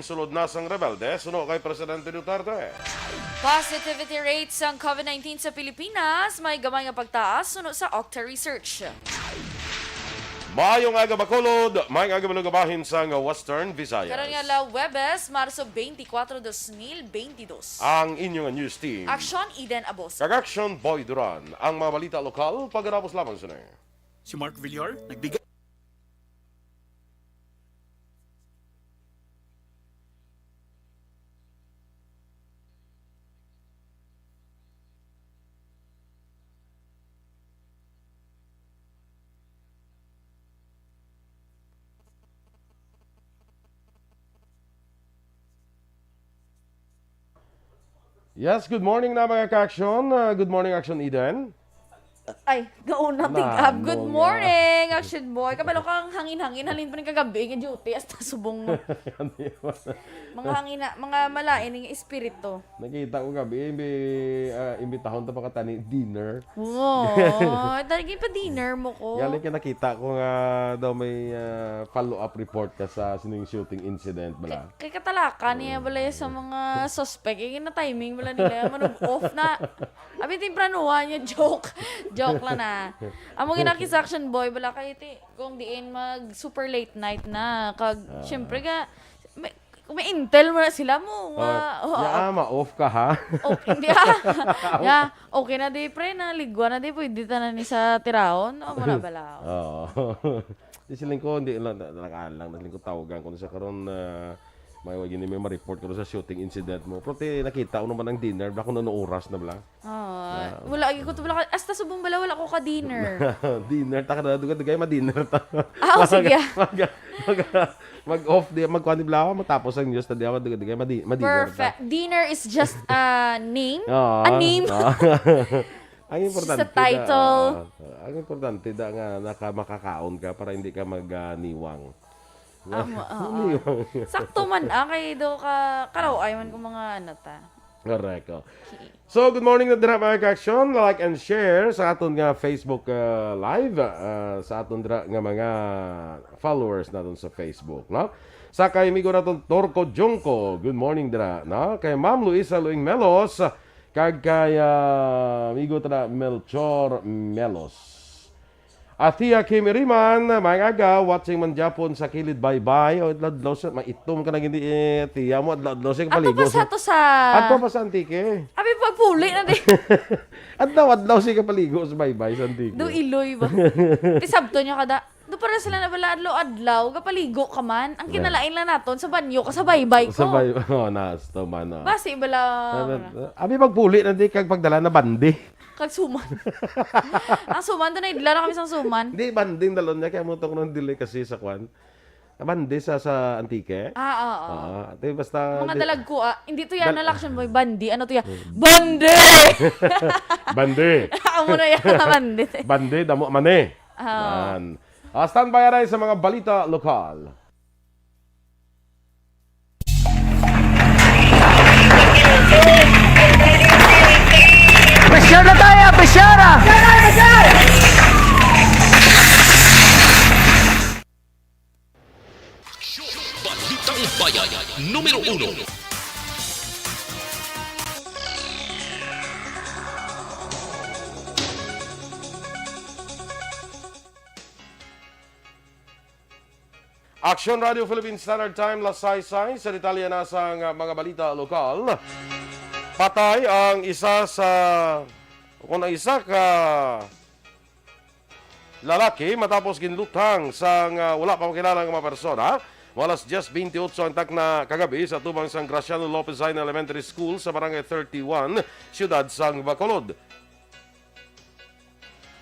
Sulod na sang rebelde, suno kay Presidente Duterte. Positivity rates ng COVID-19 sa Pilipinas may gamay nga pagtaas suno sa Octa Research. Mayong aga Bacolod, may aga malugabahin sang Western Visayas. Karon nga la Webes, Marso 24, 2022. Ang inyong news team. Aksyon, Eden, Aboso. Aksyon, Boy Duran. Ang mga balita lokal, pagkatapos lamang sila. Si Mark Villar, nagbigay. Yes, good morning na mga ka-aksyon. Good morning, Aksyon Eden. Ay, gauna tigab. Good morning, Action Boy. Kabalo kang hangin-hangin. Halin pa rin kagabi ng duty. Hasta subong mo. Mga hangin na, mga malain ng espiritu. Nakita ko gabi, imbitahon ta pa katani dinner. Oo. Talagang pa dinner mo ko. Galing ka nakita ko nga daw may follow-up report ka sa sining shooting incident bala. Kay katalaka niya bala sa mga suspect. Yung na timing bala nila. Manog off na. Abi timpranuhan niya. Joke lang na. Amo ginakis Action Boy bala kayo kung diin mag super late night na. Syempre ka may intel mo na sila mo. Ma-off ka ha? Hindi okay na di pre na ligwa na di pwede ta na ni sa tiraon. O mo na bala. Oo. Di siling ko hindi lang naling ko tawagan ko sa karon may wagin may ma-report ko sa shooting incident mo. Pero nakita ko naman ang dinner, baka kung ano oras na bala. Wala agi ko to bala hasta subong bala wala ko ka dinner. Dinner ta kada dugay ma-dinner ta. Sige. Mag-off di magkuan di bala matapos ang news ta di dugay ma-dinner. Perfect. Dinner is just a name. A name. Ang importante sa title. Ang importante da nga makakaon ka para hindi ka magniwang. Sakto man kay do ka karaw ay man ko mga ta. Correct. So, good morning na dira mga ka-aksyon. Like and share sa aton nga Facebook live sa aton dira nga mga followers naton sa Facebook, no? Sa kay migo naton Torco Jongko. Good morning dira, no? Kay Ma'am Luisa Luing Melos kag kay migo tra Melchor Melos. Atia Kim Iriman, mga aga, watching man Japon sa kilid bye-bye. O, adlaw siya, maitom ka na hindi, tiya mo, adlaw siya kapaligo. Ato pa sa to sa... Ato pa sa antike. Abi, pagpuli na di. adlaw siya kapaligo sa bye-bye sa antike. Do iloy ba? Tisabto niya kada. Do para sila na bala adlaw, kapaligo ka man. Ang kinalain lang naton sa banyo ka sa bye-bye ko. Sa bye-bye, nasto man. Basi bala... Abi, pagpuli na di, kag pagdala na bandi. Kag suman. Ang suman doon na idla na kami sa suman. Hindi, banding dalon niya. Kaya mo ito nung delay kasi sa kwan. Bandi sa antike. Oo. Basta... Mga dalag ko, hindi to yan na Action Boy, bandi. Ano to yan? Bandi! Bandi! Amo na yan, bandi. Bandi, damo mane. Standby rin sa mga balita lokal. Presyara tayo! Presyara! Balitang Bayan, Numero 1. Aksyon Radio Philippine Standard Time, Lasaysay, sa detalye na sa mga balita lokal. Patay ang isa ka lalaki matapos ginlutang sa wala pa makilala ng mga persona. Walas 10:28 ang takna kagabi sa tubang sang Graciano Lopez Elementary School sa Barangay 31, siyudad sang Bacolod.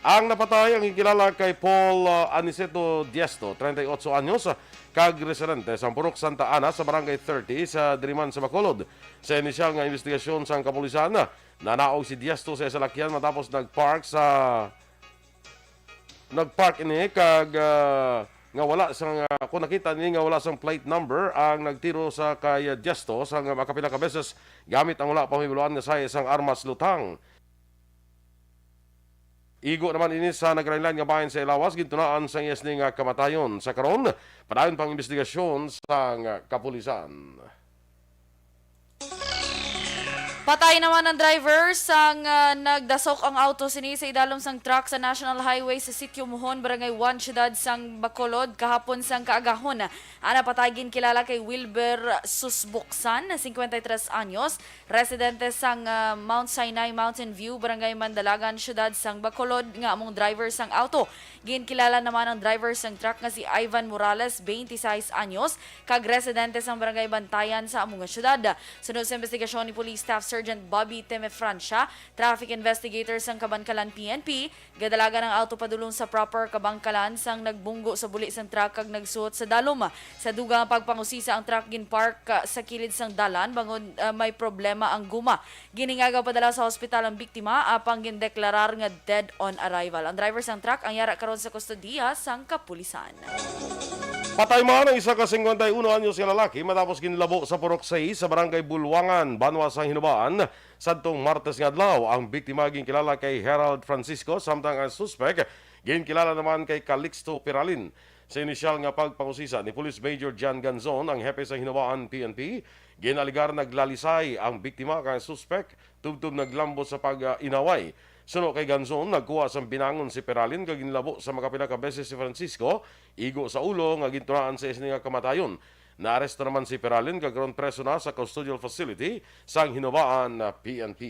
Ang napatay ang ikilala kay Paul Aniceto Diesto, 38 anyos, kag residente sa Purok Santa Ana sa Barangay 30 sa Diriman sa Bacolod. Sa inisyal nga investigasyon sa kapulisan, nanaog si Diesto sa salakyan matapos nagpark ini kag nga wala sang kung nakita ni nga wala sang plate number ang nagtiro sa kay Diesto sa makapila ka beses gamit ang wala pamibuloan nga sa isang armas lutang. Igo naman ini sa nagrailan nga bahin sa Ilawas, gintunaan sa iyas ni nga kamatayon. Sa karon, padayon pang investigasyon sa kapulisan. Patay naman ang driver sang nagdasok ang auto sini sa idalom sang truck sa National Highway sa Sitio Muhon, Barangay 1, Syudad sang Bacolod, kahapon sang kaagahon. Ana patagin kilala kay Wilber Susbuksan, 53 anyos, residente sang Mount Sinai Mountain View, Barangay Mandalagan, Syudad sang Bacolod, nga among driver sang auto. Ginkilala naman ang driver sang truck nga si Ivan Morales, 26 anyos, kag residente sang Barangay Bantayan sa among syudad. Sunod sa investigasyon ni Police Staff Sergeant Bobby Temefrancia, traffic investigators sang Kabangkalan PNP, gadalaga ng auto padulong sa proper Kabangkalan sang nagbunggo sa buli sang truck kag nagsuot sa dalom. Sa dugang pagpangusisa ang truck ginpark sa kilid sang dalan bangod may problema ang guma. Giningagaw padala sa ospital ang biktima apang gindeklarar nga dead on arrival. Ang driver sang truck ang yara karon sa kustodiya sang kapulisan. Patay man ang isa ka 51 anyos nga lalaki matapos ginlabo sa Purok 6 sa Barangay Bulwangan, Banwa sa Hinubaan. Sadtong Martes nga adlaw, ang biktima ginkilala kay Harold Francisco samtang ang suspect ginkilala naman kay Calixto Piralin. Sa inisyal nga pagpangusisa ni Police Major Jan Ganzon, ang hepe sa Hinubaan PNP, ginaligar naglalisay ang biktima kay suspect tubtub naglambot sa pag-inaway. Suno kay Ganzon, nagkuha sa binangon si Peralin kag ginlabo sa makapila ka beses si Francisco, igo sa ulo nga gintunaan sa isni nga kamatayon. Naaresto naman si Peralin kag karon preso na sa custodial facility sang Hinubaan PNP.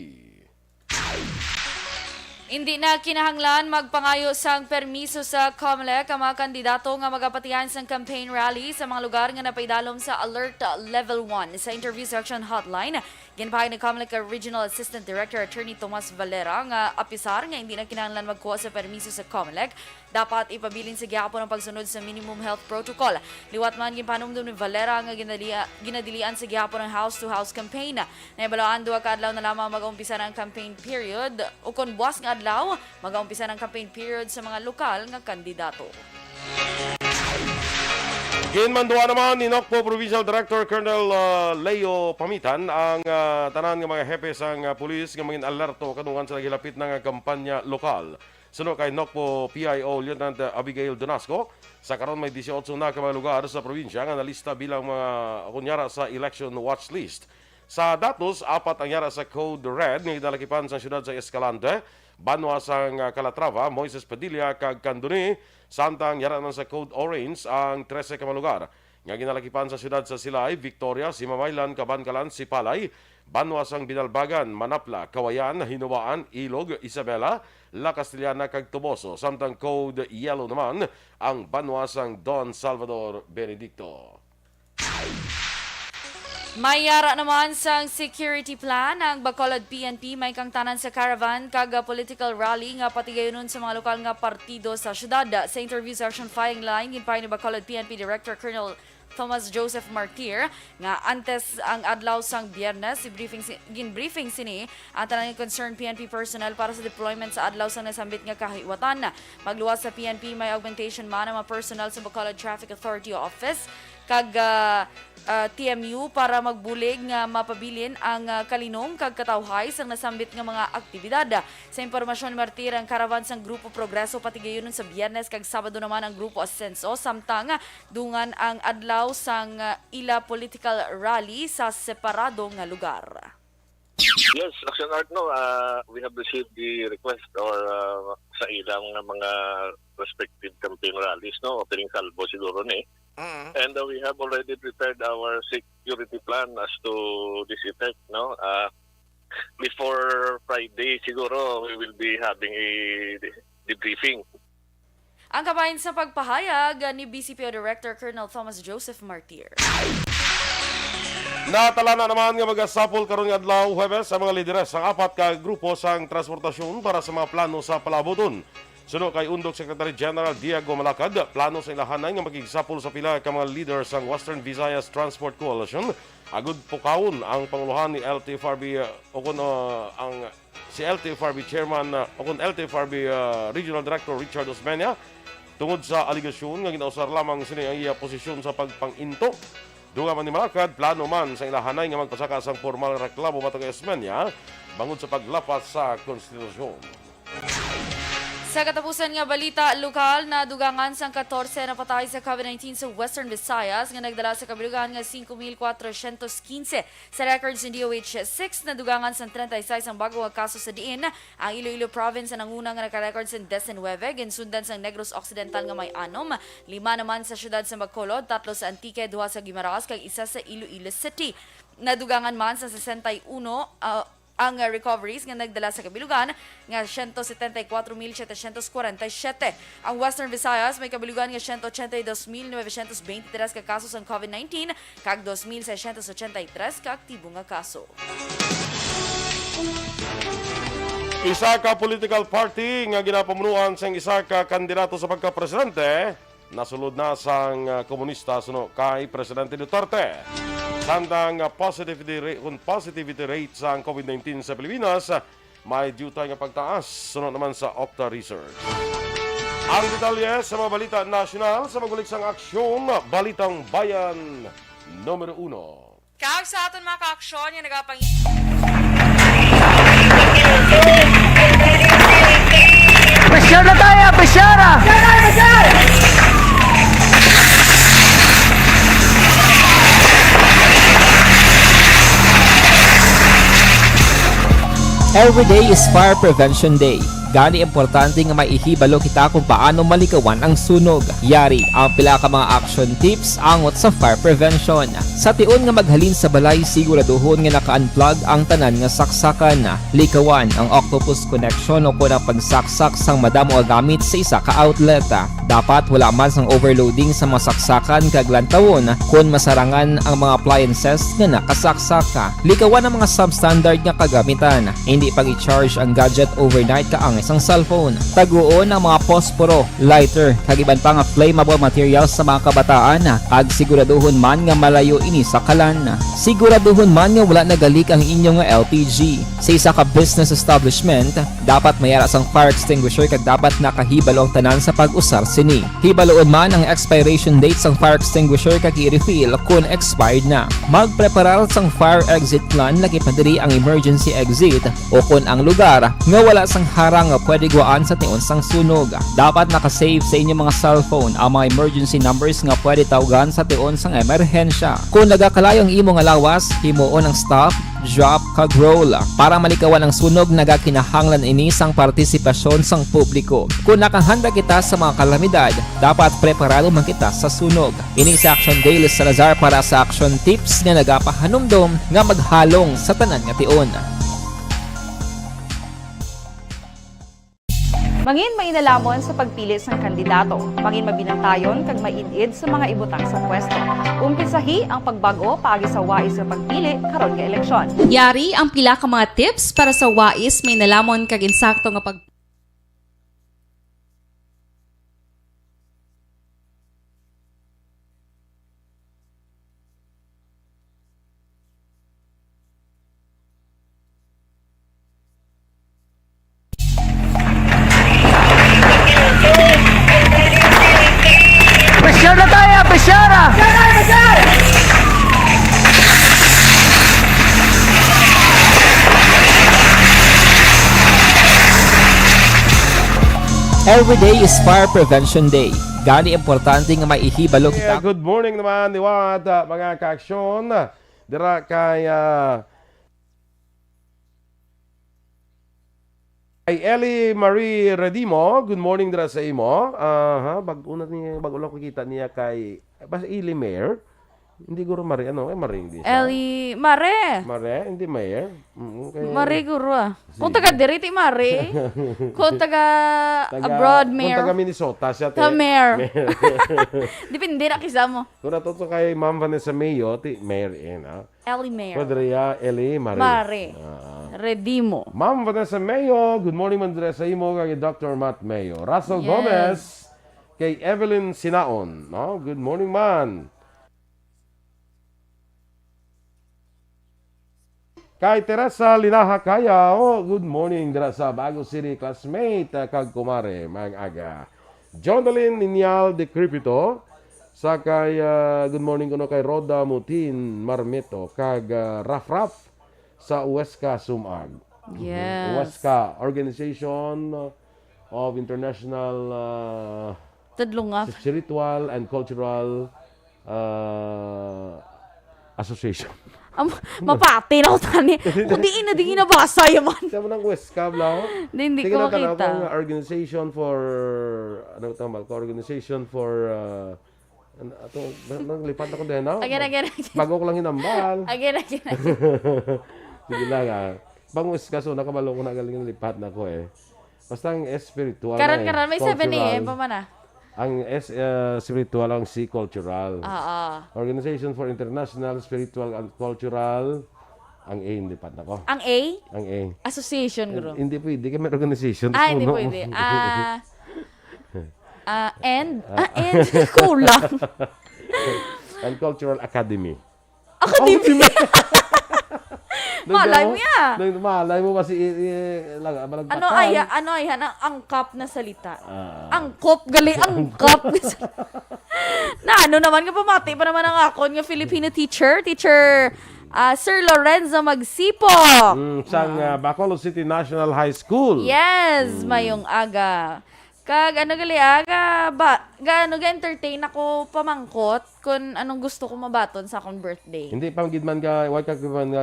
Hindi na kinahanglan magpangayo sang permiso sa COMELEC ang mga kandidato nga magapatihan sang campaign rally sa mga lugar nga napaidalom sa Alert Level 1. Sa interview section hotline, ginpahayag ni COMELEC Regional Assistant Director Attorney Tomas Valera nga apisar nga hindi na kinahanglan magkuha sa permiso sa COMELEC. Dapat ipabilin sa gihapon ang pagsunod sa minimum health protocol. Liwat man ginpanumdum ni Valera nga ginadilian sa gihapon ang house-to-house campaign. Naibalawaan 2 ka adlaw na lamang mag-umpisa ng campaign period o kung buwas nga adlaw, mag-umpisa ng campaign period sa mga lokal nga kandidato. Ginmanduan naman ni Nocpo Provincial Director Colonel Leo Pamitan ang tanan nga mga hepe sang pulis nga mangin alerto kadungan sa nagilapit na nga kampanya lokal. Suno kay Nocpo PIO Lieutenant Abigail Donasco, sa karon may 18 na ka mga lugar sa probinsya nga nalista bilang mga kunyara sa election watch list. Sa datos, 4 ang yara sa Code Red nga idalakipan sa siyudad sa Escalante, Banwa sang Calatrava, Moises Padilla kag Candoni, samtang yara man sa Code Orange ang 13 ka mga lugar. Nga ginalakipan sa siyudad sa Silay, Victoria, Simamaylan, Kabangkalan, Sipalay, Banwa sang Binalbagan, Manapla, Kawayan, Hinubaan, Ilog, Isabela, La Castellana kag Toboso, samtang Code Yellow naman ang Banwa sang Don Salvador Benedicto. May yara naman sang security plan ang Bacolod PNP may kang tanan sa caravan kag political rally nga patigayonon sa mga lokal nga partido sa syudad. Sa interview section filing line ginpay ni Bacolod PNP Director Colonel Thomas Joseph Martir nga antes ang adlaw sang Biyernes ginbriefing sini ang tanang concerned PNP personnel para sa deployment sa adlaw sang nasambit nga kahiwatan. Magluwas sa PNP may augmentation man ang mga personnel sa Bacolod Traffic Authority Office kag TMU para magbulig nga mapabilin ang kalinom kag katawhay sang nasambit nga mga aktibidad. Sa impormasyon ni Martir, ang karavan sang Grupo Progreso patigayonon sa Biyernes kag Sabado naman ang Grupo Ascenso samtang dungan ang adlaw sang ila political rally sa separado nga lugar. Yes, Aksyon Art, no, we have received the request or sa ilang mga respective campaign rallies, no, opening salvo siguro ni. And we have already prepared our security plan as to this effect, no. Before Friday siguro we will be having a debriefing. Ang kabahin sa pagpahayag ni BCPO Director Colonel Thomas Joseph Martir. Natala na naman nga magasapol karon nga adlaw Huwebes sa mga lideres ang 4 ka grupo sang transportasyon para sa mga plano sa palaboton. Suno kay Undok Secretary General Diego Malacad, plano sa ilahanay nga makigsapol sa pila ka mga leader sang Western Visayas Transport Coalition. Agud pukawon ang panguluhan ni LTFRB si LTFRB Chairman LTFRB Regional Director Richard Osmeña tungod sa aligasyon nga ginausar lamang sini ang iya posisyon sa pagpanginto. Dunga man ni Malacad, plano man sa ilahanay nga magpasaka sang formal reklamo batok kay Osmeña bangod sa paglapas sa konstitusyon. Sa katapusan nga balita, lokal na dugangan sang 14 na patay sa COVID-19 sa Western Visayas nga nagdala sa kabilugan nga 5,415 sa records ng DOH-6 na dugangan sang 36 ang bago nga kaso sa diin. Ang Iloilo Province ang nanguna nga naka-record sa 19 ginsundan sang Negros Occidental nga may 6, 5 naman sa syudad sa Bacolod, 3 sa Antique, 2 sa Guimaras kag 1 sa Iloilo City. Nadugangan man sa 61 ang recoveries nga nagdala sa kabilugan nga 174,747. Ang Western Visayas may kabilugan nga 182,923 ka kaso sa COVID-19 kag 2,683 ka aktibo nga kaso. Isa ka political party nga ginapamunuan sa isa ka kandidato sa pagka-presidente, nasulod na sang komunista suno kay Presidente Duterte. Sandang positivity rate sa COVID-19 sa Pilipinas, may dutay nga pagtaas sunod naman sa Opta Research. Ang detalye sa mga balita nasyonal sa magulik sang aksyon, Balitang Bayan, Numero 1. Kag sa aton mga ka-aksyon yung nagapang... Pressure na tayo! Pressure! Every day is Fire Prevention Day. Gani importante nga maihibalo kita kung paano malikawan ang sunog. Yari ang pila ka mga action tips angot sa fire prevention. Sa tion nga maghalin sa balay, siguraduhon nga naka-unplug ang tanan nga saksakan. Likawan ang octopus connection o kung pagsaksak sang madamo gamit sa isa ka outlet. Dapat wala man sang overloading sa mga saksakan kag lantawon kung masarangan ang mga appliances nga nakasaksaka. Likawan ang mga substandard nga kagamitan. Hindi pag i-charge ang gadget overnight kaang isang cellphone. Taguon ang mga posporo, lighter, kag iban pa nga flammable materials sa mga kabataan. Kag siguraduhon man nga malayo ini sa kalan. Siguraduhon man nga wala nagalik ang inyong LPG. Sa isa ka business establishment, dapat mayara sang fire extinguisher kag dapat nakahibalo ang tanan sa pag-usar sini. Hibaloon man ang expiration date sang fire extinguisher kag i-refill kung expired na. Magpreparar sang fire exit plan lagi pa diri ang emergency exit o kung ang lugar nga wala sang harang nga pwede guwaan sa tion sang sunog. Dapat nakasave sa inyong mga cellphone ang mga emergency numbers nga pwede tawagan sa tion sang emerhensya. Kung nagakalayo ang imong lawas, himuon ang stop, drop, kag roll. Para malikawan ang sunog, nagakinahanglan ini sang partisipasyon sang publiko. Kung nakahanda kita sa mga kalamidad, dapat preparado man kita sa sunog. Ini sa Action Daily Salazar para sa action tips nga nagapahanumdom nga maghalong sa tanan nga tion. Mangin mainalamon sa pagpili ng kandidato. Mangin mabinantayon kag mainid sa mga ibutang sa pwesto. Umpisahi ang pagbago paagi sa wais sa pagpili karon nga eleksyon. Yari ang pila ka mga tips para sa wais may nalamon kag insakto nga pag Pressure na tayo! Pressure! Every day is Fire Prevention Day. Gani importante nga maihibalo kita. Good morning naman, Niwad, mga ka-aksyon. Dira kay Ellie Marie Redimo. Good morning dira sa imo. Bag-una ko kita niya kay basta Ili Mayor. Hindi guro Marie, Marie hindi siya. Ellie, Mare. Mare, hindi Mayor. Mare guro Kung taga diri ti Mare. Kung taga abroad mayor. Kung taga Minnesota siya. Ta mayor. Depende na kisa mo. Kung natuto kay Ma'am Vanessa Mayo, ti Mayor Ellie Mayor. Padria Ellie Marie. Mare. Redimo. Ma'am Vanessa Mayo, good morning man dira sa imo kay Dr. Matt Mayo. Russell Gomez, kay Evelyn Sinaon, no? Good morning man. Kay Teresa Linaha Kaya, good morning dira sa Bago City classmate kag kumare mang aga. Jonalyn Inyal de Cripito sa kay good morning kuno kay Roda Mutin Marmeto kag Raf sa Uesca Sumag. Yes. Uesca Organization of International Tadlo nga. Spiritual and Cultural Association. Mapati na ko tani. Kung di nabasa yaman. Siya mo ng West Cab lang. Hindi Sige ko na tanaw makita. ko ang organization for organization for ato nang lipat ako din no. Again. Bago ko lang hinambal. Again. Sige lang Bang West kaso nakabalo ko na galing lipat na ko Basta ang spiritual Karan may 7 cultural. AM pa man Ang spiritual ang C cultural. Organization for International Spiritual and Cultural ang A hindi pat na ko. Ang A? Ang A. Association guro. Hindi pwede kay may organization. Hindi pwede. And kulang. And Cultural Academy. Academy. Malay mo ya. Malay mo kasi Ano ay ang angkap na salita. Angkop gali angkap. Na ano naman nga pamati pa naman ang akon nga Filipino teacher Sir Lorenzo Magsipok. Sang Bacolod City National High School. Yes, mayong aga. Kag ano gali entertain ako pamangkot kung anong gusto ko mabaton sa akong birthday. Hindi pa gid man why ka man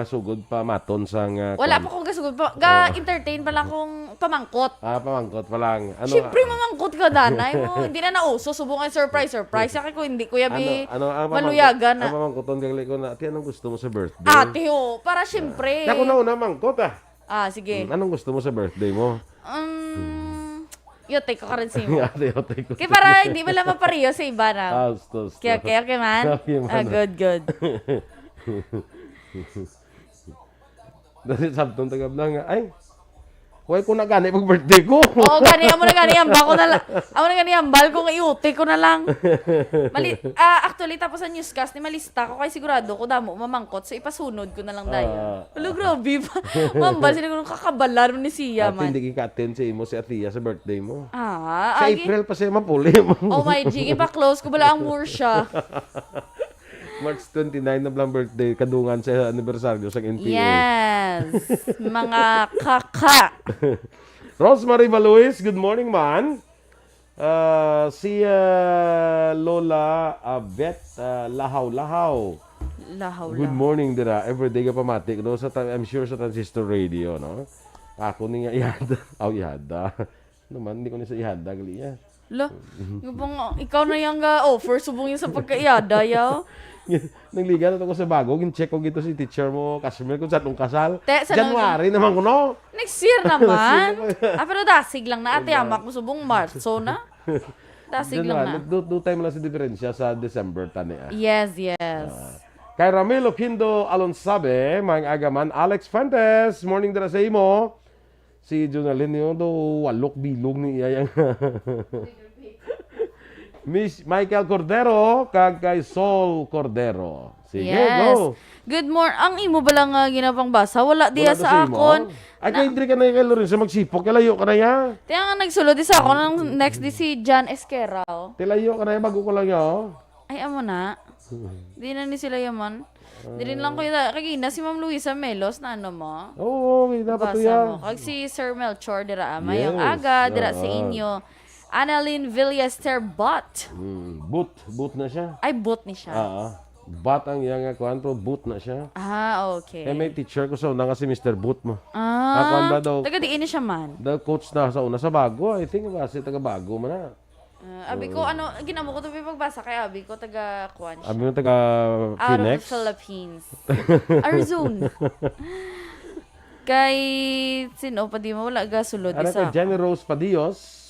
sugod pa maton sang Wala pa ko gasugod pa. Entertain pa lang akong pamangkot. Pamangkot pa lang. Siyempre mamangkot ka danay mo. Hindi na nauso subungan surprise. Saka ko hindi kuya bi maluyagan na. Ang pamangkoton gali ko na, "Ate, anong gusto mo sa birthday?" Ate para siyempre. Ako na una mangkot sige. Anong gusto mo sa birthday mo? Yote ko karon si mo. Yote ko. Kaya para hindi mo lang mapariyo sa iba na. Okay man. Good. Dahil sabtong tagab lang ay, huwag ko na gani pag birthday ko. Oo, amo na gani ambal ko na lang. Amo na gani ambal ko iuti ko na lang. Actually, tapos sa newscast, ni malista ko kay sigurado ko damo mamangkot. So, ipasunod ko na lang dayo. Hello, grabe pa. Mambal, sila ko kakabalar ni siya, man. At hindi ka-attend sa imo si Atia sa birthday mo. Sa April pa siya mapuli mo. Oh my G, ipa-close ko bala ang Mursha. March 29 na blang birthday, kadungan sa anibersaryo sa NPA. Yes, mga kaka. Rosemary Valuis, good morning man. Si Lola Bet Lahaw. Good morning dira. Everyday ka pamatik no sa I'm sure sa Transistor Radio no. Ako ni nga ihada. Ihada. Naman hindi ko ni sa ihada gali ya. Ikaw na yang offer subong yung sa pagkaiyada yaw. Nagliga na ako sa bago, gin-check ko gito si teacher mo, Kashmir, kung saan kasal. Sa January naman ko, no? Next year naman. Pero dasig lang na. Ate, amak mo subong Marso na. Dasig lang na. Do time lang sa diferensya sa December tani. Yes. Kay Ramilo Kindo Alonsabe, mga agaman, Alex Fuentes, morning dara sa imo. Si Jonalyn yun, do walok bilog ni iya yang. Miss Michael Cordero, kag kay Sol Cordero. Sige, go. Good morning. Ang imo ba lang ginapang basa? Wala diya sa akon. Ay, kay Indri ka na kay Lorenzo magsipok. Kalayo ka na ya. Tiyan nga nagsulod di sa akon. Next di si John Esquerao. Tilayo ka na ya, bago ko lang ya. Ay, amo na. Di na ni sila yaman. Di rin lang ko yung kagina si Ma'am Luisa Melos na ano mo. Oo, dapat to ya. Kag si Sir Melchor dira mayong aga dira sa inyo. Annalyn Villester Bot. Boot na siya. Ay, bot ni siya. Bot ang iyang kwanto, boot na siya. Okay. May teacher ko sa una nga si Mr. Boot mo. Taga diin siya man. The coach na sa una sa bago. I think kasi taga bago man na. Abi ko, ginamo ko ito pagbasa kay Abi ko, taga Kwan siya. Abi mo taga Phoenix? Out of the Philippines. Arizona. Kay, sino pa di mo, wala gasulod isa. Kay Jenny Rose Padios.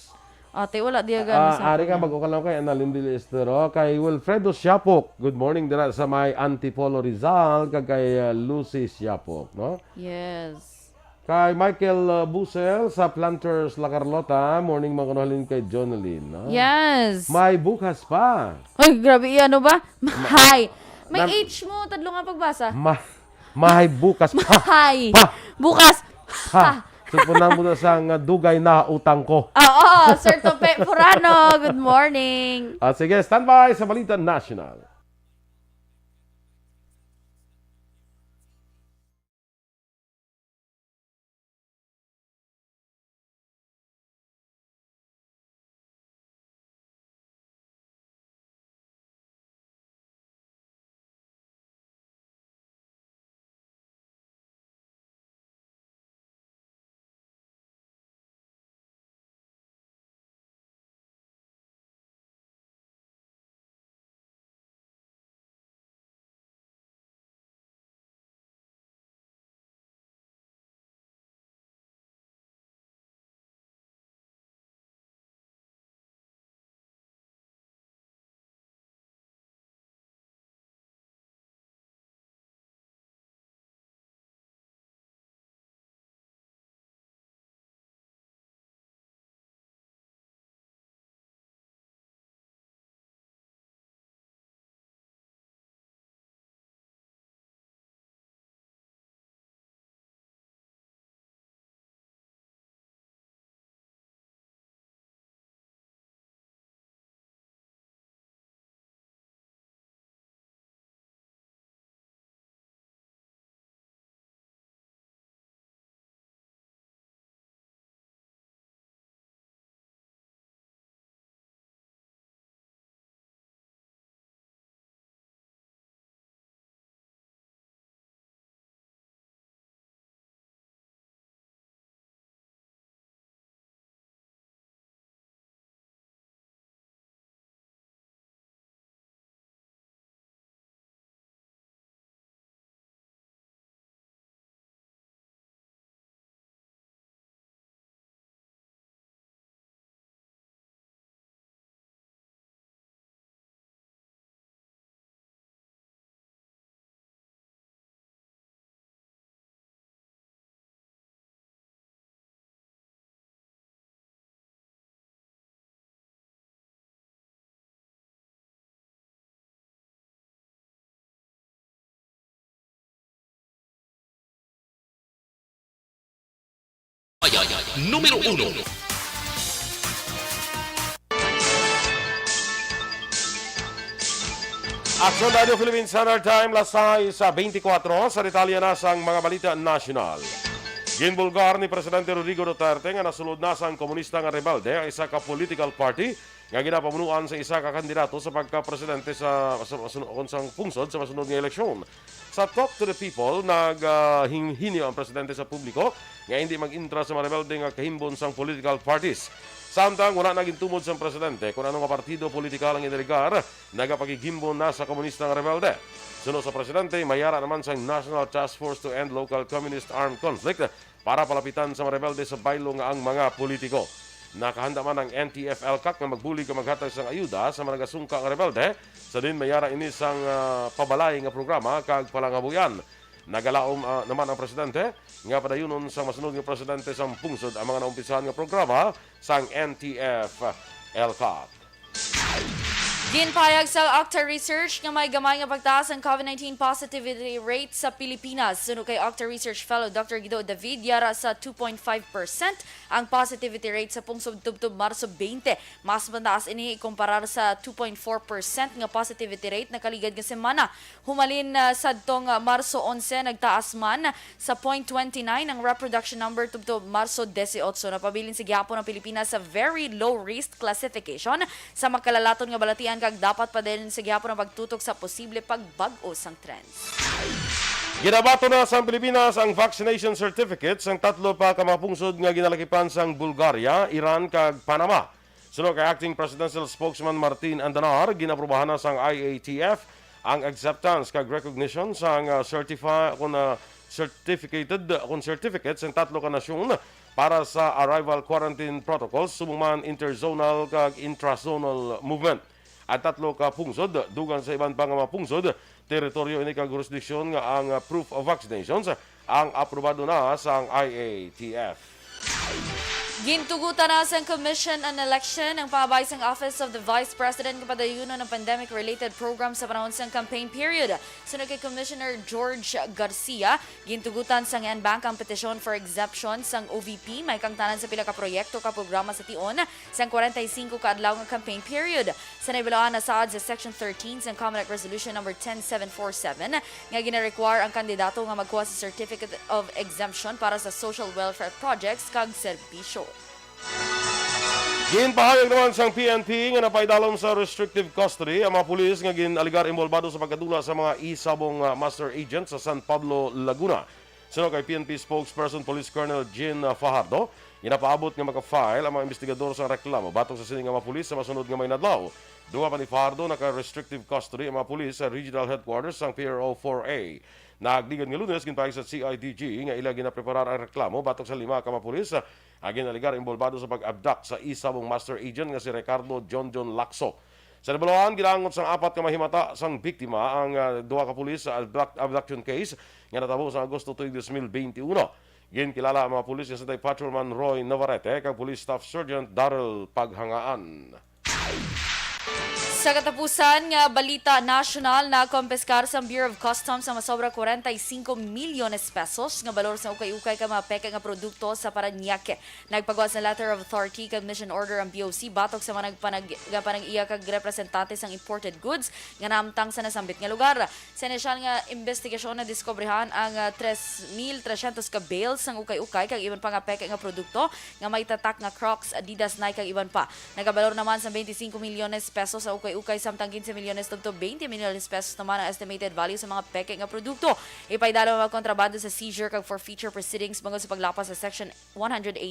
Ate, wala di agano sa Ari ka, bago ka lang kay Annalyn Villestero. Kay Wilfredo Siapok. Good morning dira sa may Antipolo Rizal. Kay Lucy Siapok, no? Yes. Kay Michael Busel sa Planters La Carlota. Morning mga kanuhalin kay Jonalyn, no? Yes. May bukas pa. Ay, grabe, ano ba? Mahay. May H mo, tadlo nga pagbasa. May bukas pa. Mahay. Bukas. Ha. Supunan mo na sa dugay na utang ko. Oo, Sir Tope Furano. Good morning. Sige, standby sa Balita National. Bayan, numero 1. Aksyon Radio Philippines Standard Time, lasay sa 24 sa detalye na sang mga balita national. Ginbulgar ni Presidente Rodrigo Duterte nga nasulod na sang komunista nga rebelde ang isa ka political party nga ginapamunuan sa isa ka kandidato sa pagka-presidente sa sang pungsod sa masunod nga eleksyon. Sa Talk to the People, naghinhinyo ang presidente sa publiko nga hindi mag-intra sa mga rebelde nga kahimbon sang political parties. Samtang wala naging tumod sa presidente kung anong partido politikal ang iniligar, nagapagigimbo na sa komunista ng rebelde. Sunod sa presidente, mayara naman sa National Task Force to End Local Communist Armed Conflict para palapitan sa mga rebelde sa baylo nga ang mga politiko. Nakahanda man ang NTF-ELCAC na magbulig ka maghatag sa ayuda sa mga nagasungka ng rebelde. Sa din mayara ini sang pabalay nga programa kag palangabuyan. Nagalaom naman ang presidente nga padayunon sa masunod nga presidente sa pungsod ang mga naumpisahan nga programa sang NTF-ELCAC. Ginpayag sa Octa Research nga may gamay nga pagtaas ang COVID-19 positivity rate sa Pilipinas. Suno kay Octa Research Fellow Dr. Guido David, yara sa 2.5% ang positivity rate sa pungsod tubtub Marso 20. Mas mataas ini ikumparar sa 2.4% nga positivity rate na kaligad nga semana. Humalin sa tong Marso 11, nagtaas man sa 0.29 ang reproduction number tubtub Marso 18. Napabilin sa gihapon ng Pilipinas sa very low risk classification sa makalalaton nga balatian kag dapat pa din sa gihapon ang pagtutok sa posible pagbag-o sang trends. Ginabato na sa Pilipinas ang vaccination certificates ang tatlo pa ka mga pungsod nga ginalakipan sang Bulgaria, Iran kag Panama. Sunod kay Acting Presidential Spokesman Martin Andanar, ginaprubahan na sang IATF ang acceptance kag recognition sang certificates ang tatlo ka nasyon para sa arrival quarantine protocols sumuman interzonal kag intrazonal movement. At tatlo ka pungsod, dugang sa ibang pang mga pungsod, teritoryo ini kag jurisdiksyon nga ang proof of vaccinations ang aprobado na sa IATF. Gintugutan na sa Commission on Election ang pabay sang Office of the Vice President kapadayuno ng pandemic-related program sa panahon sang campaign period. Sunod kay Commissioner George Garcia, gintugutan sang NBank ang petition for exemption sang OVP may kangtanan sa pila ka proyekto ka programa sa tion sang 45 ka adlaw nga campaign period. Sa naibalaan na saad sa Section 13 sang Common Act Resolution number 10747 nga gina-require ang kandidato nga magkuha sa Certificate of Exemption para sa social welfare projects kag serbisyo. Ginpahayag naman sang PNP nga napaidalom sa restrictive custody ang mga pulis nga ginaligar involvado sa pagkadula sa mga isabong master agent sa San Pablo, Laguna. Sunod kay PNP spokesperson Police Colonel Jean Fajardo, ginapaabot nga maka-file ang mga investigador sa reklamo batok sa sining nga mga pulis sa masunod nga may nadlaw. Duwa pa ni Fajardo naka-restrictive custody ang mga pulis sa regional headquarters sang PRO 4A. Nagdigan nga Lunes ginpahayag sa CIDG nga ila ginapreparar ang reklamo batok sa 5 ka mga pulis agin naligar involvado sa pag-abduct sa isabong master agent nga si Ricardo John Lacso. Sa nabaluan, gilangot sang 4 ka mahimata sang biktima ang 2 ka pulis sa abduction case nga natabo sa Agosto 2021. Ginkilala ang mga pulis nga sa Patrolman Roy Navarrete kag Police Staff Sergeant Darrell Paghangaan. Sa katapusan nga balita national na kumpeskar sa Bureau of Customs sa masobra 45 milyones pesos nga balor sa ukay-ukay ka mga peke nga produkto sa Parañaque. Nagpagawas na letter of authority kag mission order ang BOC batok sa mga panag-iya kag representante sang imported goods nga naamtang sa nasambit nga lugar. Sa inisyal nga investigasyon na diskobrehan ang 3,300 ka bales sang ukay-ukay kag iban pa nga peke nga produkto nga may tatak nga Crocs, Adidas, Nike kag iban pa. Nagabalor naman sa 25 milyones pesos sa ukay samtang 15 milyones to 20 milyones pesos naman ang estimated value sa mga peke nga produkto. Ipaidalo mga kontrabando sa seizure kag forfeiture proceedings bangod sa paglapas sa Section 118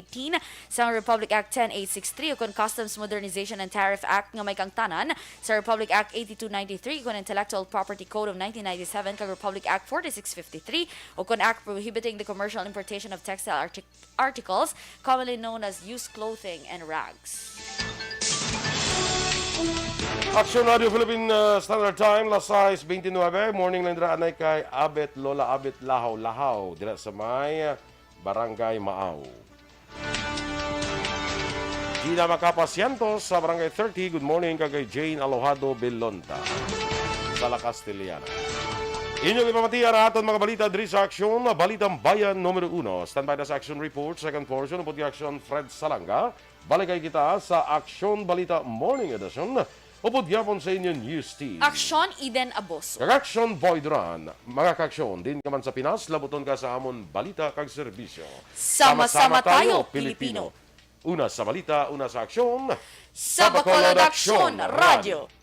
sa Republic Act 10863 ukon Customs Modernization and Tariff Act nga may kangtanan sa Republic Act 8293 ukon Intellectual Property Code of 1997 kag Republic Act 4653 ukon Act prohibiting the commercial importation of textile articles commonly known as used clothing and rags. Aksyon Radio Philippine Standard Time, lasay 29. Morning lang dira anay kay Lola Abet Lahaw dira sa may Barangay Maaw. Gina Macapacientos sa Barangay 30. Good morning kay Jane Alojado Belonta sa La Castellana. Inyong ipamatiya na aton mga balita diri sa Aksyon, Balitang Bayan numero 1. Standby na sa Action Report, second portion, upod Aksyon Fred Salanga. Balikay kita sa Aksyon Balita Morning Edition. Upod yapon sa inyo News Team. Aksyon Eden Aboso. Kag-Aksyon Boy Duran. Mga kaksyon, din ka man sa Pinas, labuton ka sa amon balita kag serbisyo. Sama-sama tayo, Pilipino. Una sa balita, una sa aksyon. Sa Bacolod Aksyon Radio.